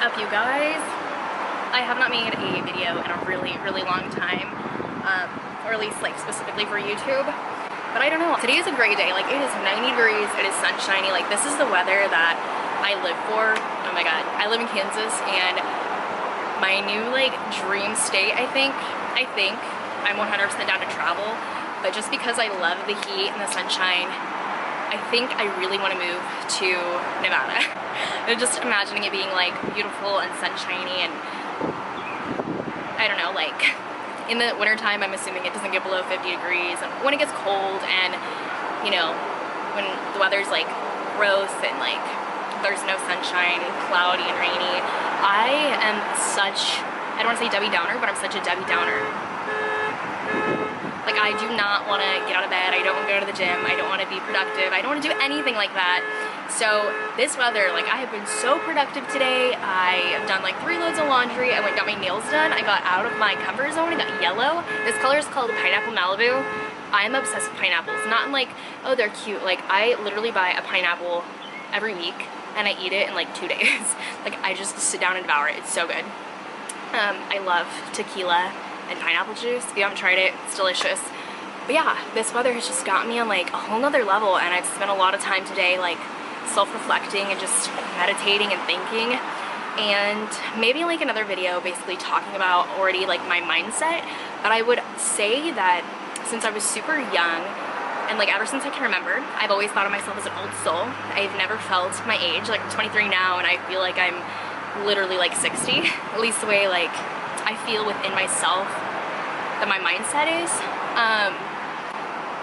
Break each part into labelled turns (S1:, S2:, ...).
S1: up, you guys? I have not made a video in a really long time, or at least like specifically for YouTube. But I don't know, today is a great day. Like, it is 90 degrees, it is sunshiny. Like, this is the weather that I live for. Oh my god, I live in Kansas, and my new like dream state, I think I'm 100% down to travel, but just because I love the heat and the sunshine, I think I really want to move to Nevada. I'm just imagining it being like beautiful and sunshiny, and I don't know, like in the wintertime I'm assuming it doesn't get below 50 degrees, and when it gets cold and, you know, when the weather's like gross and like there's no sunshine, cloudy and rainy, I am such, I don't want to say Debbie Downer, but I'm such a Debbie Downer. Like, I do not want to get out of bed, I don't want to go to the gym, I don't want to be productive, I don't want to do anything like that. So this weather, like, I have been so productive today. I have done like 3 loads of laundry, I went and got my nails done, I got out of my comfort zone, I got yellow. This color is called Pineapple Malibu. I'm obsessed with pineapples, not in like, oh they're cute, like I literally buy a pineapple every week and I eat it in like 2 days. Like, I just sit down and devour it, it's so good. I love tequila and pineapple juice. If you haven't tried it, it's delicious. But yeah, this weather has just got me on like a whole nother level, and I've spent a lot of time today like self-reflecting and just meditating and thinking, and maybe like another video basically talking about already like my mindset. But I would say that since I was super young, and like ever since I can remember, I've always thought of myself as an old soul. I've never felt my age. Like, I'm 23 now and I feel like I'm literally like 60, at least the way like I feel within myself that my mindset is.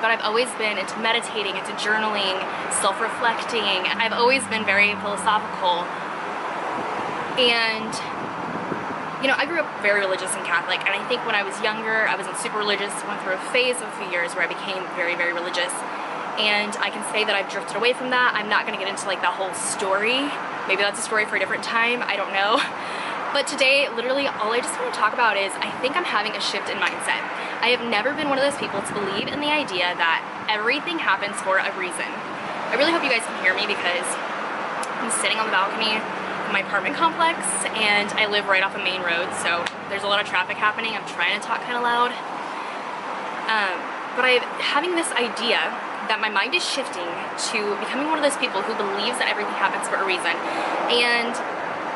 S1: But I've always been into meditating, into journaling, self-reflecting. I've always been very philosophical. And, you know, I grew up very religious and Catholic, and I think when I was younger, I wasn't super religious. Went through a phase of a few years where I became very religious. And I can say that I've drifted away from that. I'm not gonna get into like that whole story. Maybe that's a story for a different time, I don't know. But today, literally, all I just want to talk about is I think I'm having a shift in mindset. I have never been one of those people to believe in the idea that everything happens for a reason. I really hope you guys can hear me because I'm sitting on the balcony of my apartment complex, and I live right off a main road, so there's a lot of traffic happening. I'm trying to talk kind of loud. But I'm having this idea that my mind is shifting to becoming one of those people who believes that everything happens for a reason. And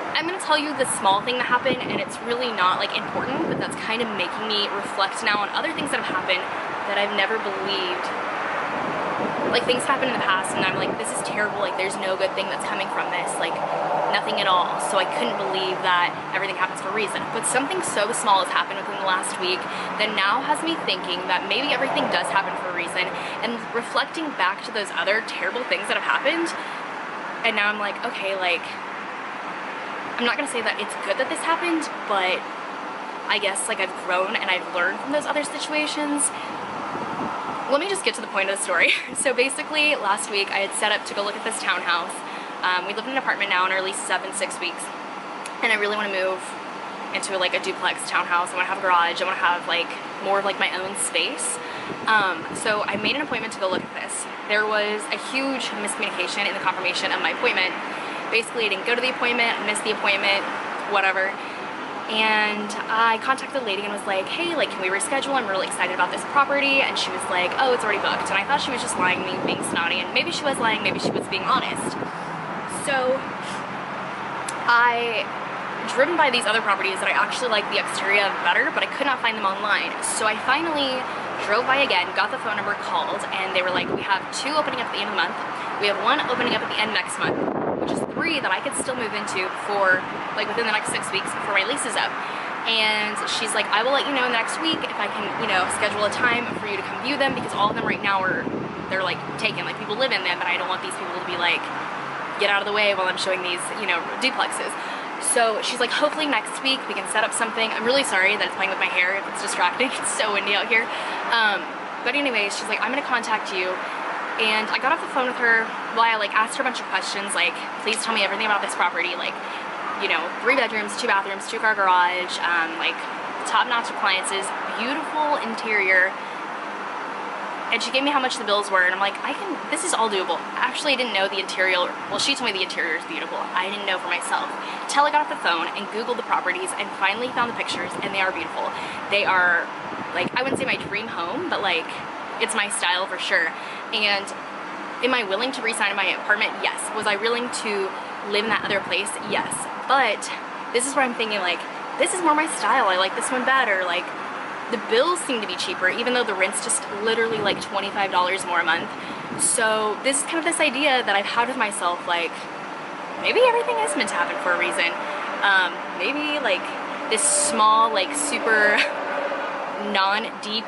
S1: I'm gonna tell you the small thing that happened, and it's really not like important, but that's kind of making me reflect now on other things that have happened that I've never believed. Like, things happened in the past and I'm like, this is terrible, like there's no good thing that's coming from this, like nothing at all. So I couldn't believe that everything happens for a reason. But something so small has happened within the last week that now has me thinking that maybe everything does happen for a reason, and reflecting back to those other terrible things that have happened. And now I'm like, okay, like, I'm not gonna say that it's good that this happened, but I guess like I've grown and I've learned from those other situations. Let me just get to the point of the story. So basically, last week I had set up to go look at this townhouse. We live in an apartment now and our lease is up in 6 weeks. And I really wanna move into like a duplex townhouse. I wanna have a garage, I wanna have like more of like my own space. So I made an appointment to go look at this. There was a huge miscommunication in the confirmation of my appointment. Basically, I didn't go to the appointment, missed the appointment, whatever. And I contacted the lady and was like, hey, like, can we reschedule? I'm really excited about this property. And she was like, oh, it's already booked. And I thought she was just lying to me, being snotty. And maybe she was lying, maybe she was being honest. So I driven by these other properties that I actually like the exterior of better, but I could not find them online. So I finally drove by again, got the phone number, called, and they were like, we have 2 opening up at the end of the month. We have 1 opening up at the end next month, which is 3 that I could still move into for like within the next 6 weeks before my lease is up. And she's like, I will let you know in the next week if I can, you know, schedule a time for you to come view them, because all of them right now they're like taken, like people live in them, and I don't want these people to be like, get out of the way while I'm showing these, you know, duplexes. So she's like, hopefully next week we can set up something. I'm really sorry that it's playing with my hair if it's distracting. It's so windy out here. But anyways, she's like, I'm gonna contact you. And I got off the phone with her while I like asked her a bunch of questions, like, please tell me everything about this property, like, you know, 3 bedrooms, 2 bathrooms, 2-car garage, like top-notch appliances, beautiful interior. and she gave me how much the bills were, and I'm like, this is all doable. Actually, I didn't know the interior, well, she told me the interior is beautiful. I didn't know for myself. Till I got off the phone and Googled the properties and finally found the pictures, and they are beautiful. They are, like, I wouldn't say my dream home, but like, it's my style for sure. And am I willing to re-sign in my apartment? Yes. Was I willing to live in that other place? Yes. But this is where I'm thinking, like, this is more my style. I like this one better. Like, the bills seem to be cheaper, even though the rent's just literally like $25 more a month. So this is kind of this idea that I've had with myself, like, maybe everything is meant to happen for a reason. Maybe like this small, like super non-deep,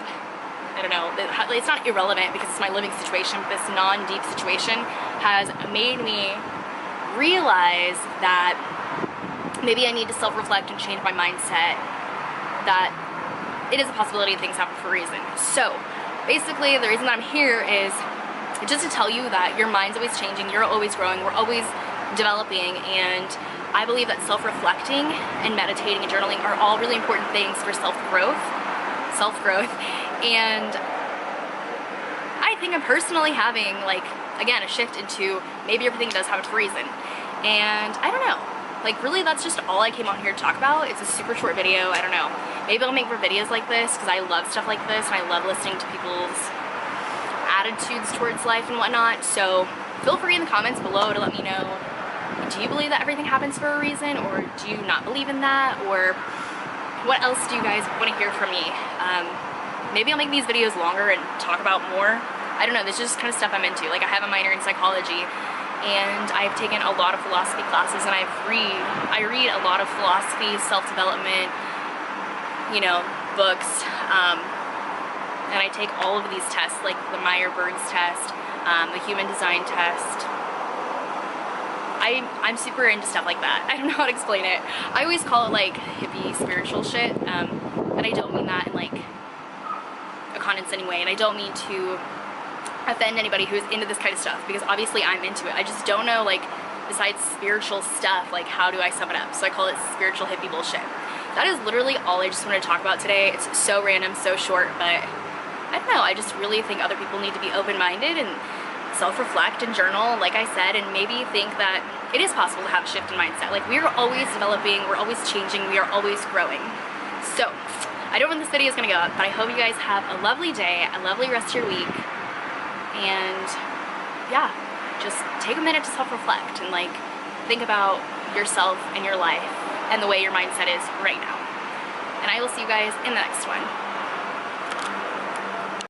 S1: I don't know, it's not irrelevant because it's my living situation, but this non-deep situation has made me realize that maybe I need to self-reflect and change my mindset, that it is a possibility things happen for a reason. So basically the reason that I'm here is just to tell you that your mind's always changing, you're always growing, we're always developing, and I believe that self-reflecting and meditating and journaling are all really important things for self-growth, and I think I'm personally having, like, again, a shift into maybe everything does happen for a reason. And I don't know, like, really that's just all I came on here to talk about. It's a super short video, I don't know. Maybe I'll make more videos like this because I love stuff like this and I love listening to people's attitudes towards life and whatnot. So feel free in the comments below to let me know, do you believe that everything happens for a reason, or do you not believe in that, or what else do you guys want to hear from me? Maybe I'll make these videos longer and talk about more. I don't know, this is just kind of stuff I'm into. Like, I have a minor in psychology and I've taken a lot of philosophy classes, and I read a lot of philosophy, self-development, you know, books, and I take all of these tests, like the Myers-Briggs test, the human design test. I'm super into stuff like that. I don't know how to explain it. I always call it like hippie spiritual shit, and I don't mean that in like a condescending way, and I don't mean to offend anybody who's into this kind of stuff, because obviously I'm into it. I just don't know, like, besides spiritual stuff, like, how do I sum it up? So I call it spiritual hippie bullshit. That is literally all I just wanted to talk about today. It's so random, so short, but I don't know, I just really think other people need to be open-minded and self-reflect and journal, like I said, and maybe think that it is possible to have a shift in mindset. Like, we're always developing, we're always changing, we are always growing. So, I don't know when this video is gonna go up, but I hope you guys have a lovely day, a lovely rest of your week, and yeah, just take a minute to self-reflect and, like, think about yourself and your life and the way your mindset is right now. And I will see you guys in the next one.